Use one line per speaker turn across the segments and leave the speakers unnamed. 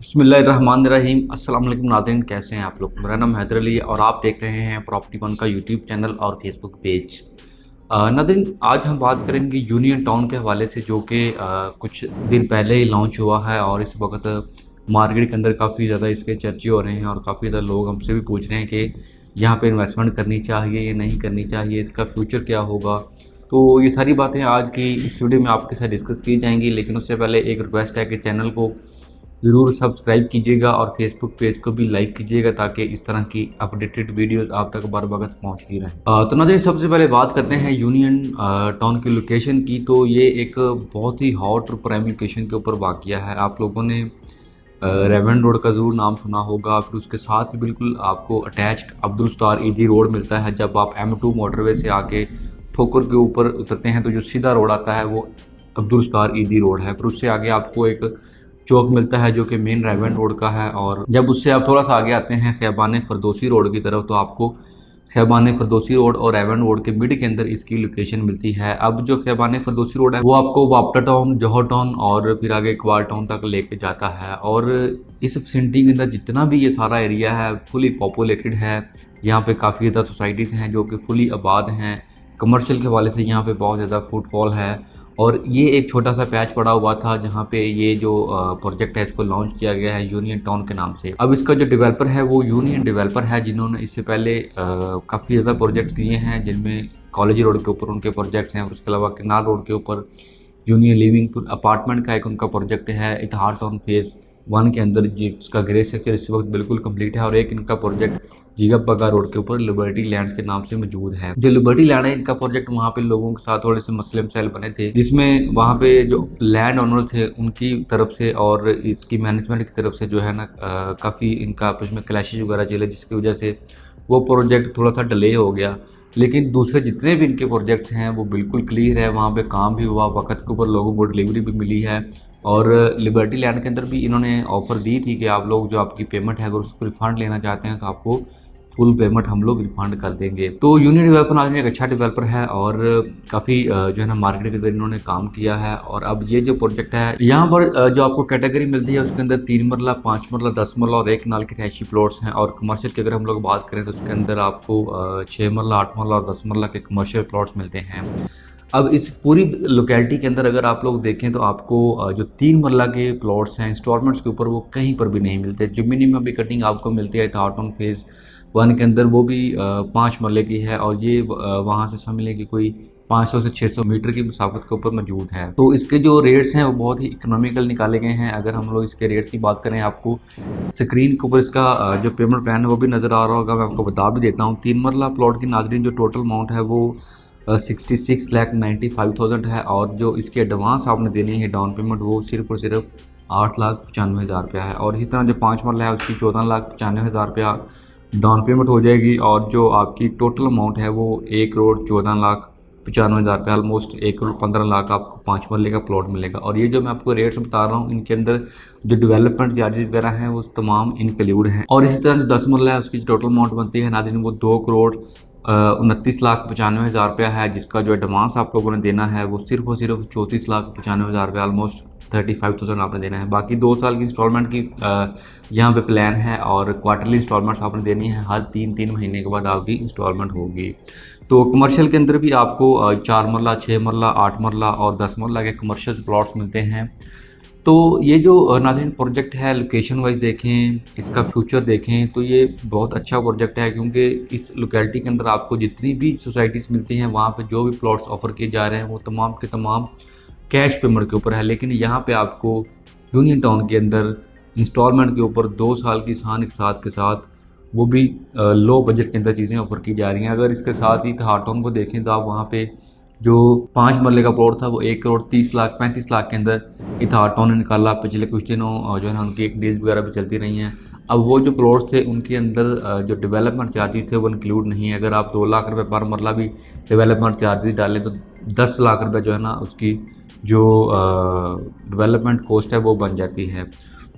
बिस्मिल्लाहिर्रहमानिर्रहीम। अस्सलाम वालेकुम नाज़रीन, कैसे हैं आप लोग। मेरा नाम हैदर अली है और आप देख रहे हैं प्रॉपर्टी वन का यूट्यूब चैनल और फेसबुक पेज। नाज़रीन, आज हम बात करेंगे यूनियन टाउन के हवाले से, जो कि कुछ दिन पहले ही लॉन्च हुआ है और इस वक्त मार्केट के अंदर काफ़ी ज़्यादा इसके चर्चे हो रहे हैं और काफ़ी ज़्यादा लोग हमसे भी पूछ रहे हैं कि यहाँ पे इन्वेस्टमेंट करनी चाहिए या नहीं करनी चाहिए, इसका फ्यूचर क्या होगा। तो ये सारी बातें आज की इस वीडियो में आपके साथ डिस्कस की जाएंगी, लेकिन उससे पहले एक रिक्वेस्ट है कि चैनल को ज़रूर सब्सक्राइब कीजिएगा और फेसबुक पेज को भी लाइक कीजिएगा ताकि इस तरह की अपडेटेड वीडियोस आप तक बर वक्त पहुँचती रहें। तो नाज़रीन, सबसे पहले बात करते हैं यूनियन टाउन की लोकेशन की। तो ये एक बहुत ही हॉट और प्राइम लोकेशन के ऊपर वाक़या है। आप लोगों ने रेवन रोड का ज़रूर नाम सुना होगा, फिर उसके साथ ही बिल्कुल आपको अटैच्ड अब्दुल सत्तार ईदी रोड मिलता है। जब आप M2 मोटरवे से आके ठोकर के ऊपर उतरते हैं तो जो सीधा रोड आता है वो अब्दुल सत्तार ईदी रोड है। फिर उससे आगे आपको एक चौक मिलता है जो कि मेन रेवन रोड का है, और जब उससे आप थोड़ा सा आगे आते हैं खैबान फरदोसी रोड की तरफ तो आपको खैबान फरदोसी रोड और रेवन रोड के मिड के अंदर इसकी लोकेशन मिलती है। अब जो खैबान फरदोसी रोड है वो आपको वापटा टाउन, जौहर टाउन और फिर आगे इकबाल टाउन तक लेके जाता है। और इस विसिनिटी के अंदर जितना भी ये सारा एरिया है फुली पॉपुलेटेड है। यहाँ पे काफ़ी ज़्यादा सोसाइटीज़ हैं जो कि फुली आबाद हैं। कमर्शियल के हवाले से यहाँ पे बहुत ज़्यादा फुटफॉल है और ये एक छोटा सा पैच पड़ा हुआ था जहाँ पे ये जो प्रोजेक्ट है इसको लॉन्च किया गया है यूनियन टाउन के नाम से। अब इसका जो डेवलपर है वो यूनियन डेवलपर है, जिन्होंने इससे पहले काफ़ी ज़्यादा प्रोजेक्ट्स किए हैं, जिनमें कॉलेज रोड के ऊपर उनके प्रोजेक्ट्स हैं। उसके अलावा किनार रोड के ऊपर यूनियन लिविंग अपार्टमेंट का एक उनका प्रोजेक्ट है। इतिहाद टाउन फेज़ 1 के अंदर जिसका ग्रे सेक्टर इस वक्त बिल्कुल कंप्लीट है, और एक इनका प्रोजेक्ट जीगापगा रोड के ऊपर लिबर्टी लैंड्स के नाम से मौजूद है। जो लिबर्टी लैंड है इनका प्रोजेक्ट, वहाँ पे लोगों के साथ थोड़े से मसले मसाइल बने थे, जिसमें वहाँ पे जो लैंड ओनर थे उनकी तरफ से और इसकी मैनेजमेंट की तरफ से जो है ना काफ़ी इनका आपस में क्लैशेज वगैरह चले, जिसकी वजह से वो प्रोजेक्ट थोड़ा सा डिले हो गया। लेकिन दूसरे जितने भी इनके प्रोजेक्ट्स हैं वो बिल्कुल क्लियर है, वहाँ पे काम भी हुआ, वक्त के ऊपर लोगों को डिलीवरी भी मिली है। और लिबर्टी लैंड के अंदर भी इन्होंने ऑफ़र दी थी कि आप लोग जो आपकी पेमेंट है अगर उसको रिफ़ंड लेना चाहते हैं तो आपको फुल पेमेंट हम लोग रिफंड कर देंगे। तो यूनियन डेवलपर आज में एक अच्छा डेवलपर है और काफ़ी जो है ना मार्केट के अंदर इन्होंने काम किया है। और अब ये जो प्रोजेक्ट है यहाँ पर जो आपको कैटेगरी मिलती है उसके अंदर 3 मरला, 5 मरला, 10 मरला और 1 नाल के रहायशी प्लॉट्स हैं। और कमर्शियल की अगर हम लोग बात करें तो उसके अंदर आपको 6 मरला, 8 मरला और 10 मरला के कमर्शियल प्लॉट्स मिलते हैं। अब इस पूरी लोकेलिटी के अंदर अगर आप लोग देखें तो आपको जो 3 मरला के प्लॉट्स हैं इंस्टॉलमेंट्स के ऊपर वो कहीं पर भी नहीं मिलते। जो मिनिमम भी कटिंग आपको मिलती है इतिहाद टाउन फेज़ 1 के अंदर वो भी 5 मरले की है, और ये वहाँ से समझ लें कि कोई 500 से 600 मीटर की मसाफत के ऊपर मौजूद है। तो इसके जो रेट्स हैं वो बहुत ही इकोनॉमिकल निकाले गए हैं। अगर हम लोग इसके रेट्स की बात करें, आपको स्क्रीन के ऊपर इसका जो पेमेंट प्लान है वो भी नज़र आ रहा होगा, मैं आपको बता भी देता हूँ। 3 मरला प्लॉट की नाज़रीन जो टोटल अमाउंट है वो 66,95,000 है, और जो इसके एडवांस आपने देनी है डाउन पेमेंट वो सिर्फ और सिर्फ 8,95,000 रुपया है। और इसी तरह जो 5 मरला है उसकी 14,95,000 रुपया डाउन पेमेंट हो जाएगी, और जो आपकी टोटल अमाउंट है वो 1,14,95,000 रुपये, ऑलमोस्ट 1,15,00,000 आपको 5 मरले का प्लॉट मिलेगा। और ये जो मैं आपको रेट्स बता रहा हूँ इनके अंदर जो डेवलपमेंट चार्जेस वगैरह हैं वो तमाम इंक्लूड हैं। और इसी तरह जो 10 मरला है उसकी टोटल अमाउंट बनती है नाज़रीन वो 2,29,95,000 रुपया है, जिसका जो एडवांस आप लोगों ने देना है वो सिर्फ और सिर्फ 34,95,000 रुपये, ऑलमोस्ट 35,000 आपने देना है। बाकी 2 साल की इंस्टॉलमेंट की यहाँ पे प्लान है, और क्वार्टरली इंस्टॉलमेंट्स आपने देनी है, हर 3-3 महीने के बाद आपकी इंस्टॉलमेंट होगी। तो कमर्शियल के अंदर भी आपको 4 मरला, 6 मरला, 8 मरला और 10 मरला के कमर्शियल प्लॉट्स मिलते हैं। तो ये जो नाज़रीन प्रोजेक्ट है लोकेशन वाइज देखें, इसका फ्यूचर देखें तो ये बहुत अच्छा प्रोजेक्ट है, क्योंकि इस लोकेलिटी के अंदर आपको जितनी भी सोसाइटीज़ मिलती हैं वहाँ पे जो भी प्लॉट्स ऑफ़र किए जा रहे हैं वो तमाम के तमाम कैश पेमेंट के ऊपर है। लेकिन यहाँ पे आपको यूनियन टाउन के अंदर इंस्टॉलमेंट के ऊपर 2 साल की सान एक साथ के साथ वो भी लो बजट के अंदर चीज़ें ऑफ़र की जा रही हैं। अगर इसके साथ ही इतिहाद टाउन को देखें तो आप वहाँ पे जो 5 मरले का प्लॉट था वो 1,30,35,00,000 के अंदर इतिहाद टाउन ने निकाला। पिछले कुछ दिनों जो है ना उनकी एक डील वगैरह भी चलती रही हैं। अब वो जो प्लॉट्स थे उनके अंदर जो डेवलपमेंट चार्जेस थे वो इंक्लूड नहीं है। अगर आप 2 लाख रुपये पर मरला भी डेवलपमेंट चार्जेस डालें तो 10 लाख रुपये जो है ना उसकी जो डेवलपमेंट कॉस्ट है वो बन जाती है।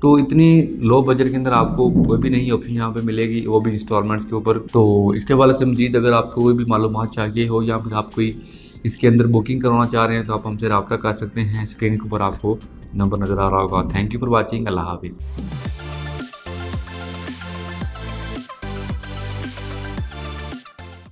तो इतनी लो बजट के अंदर आपको कोई भी नई ऑप्शन यहाँ पे मिलेगी, वो भी इंस्टॉलमेंट्स के ऊपर। तो इसके हवाले से मज़ीद अगर आपको कोई भी मालूमात चाहिए हो या फिर आप कोई इसके अंदर बुकिंग करवाना चाह रहे हैं तो आप हमसे रब्ता कर सकते हैं। स्क्रीन के ऊपर आपको नंबर नज़र आ रहा होगा। Thank you for watching. अल्लाह हाफिज़।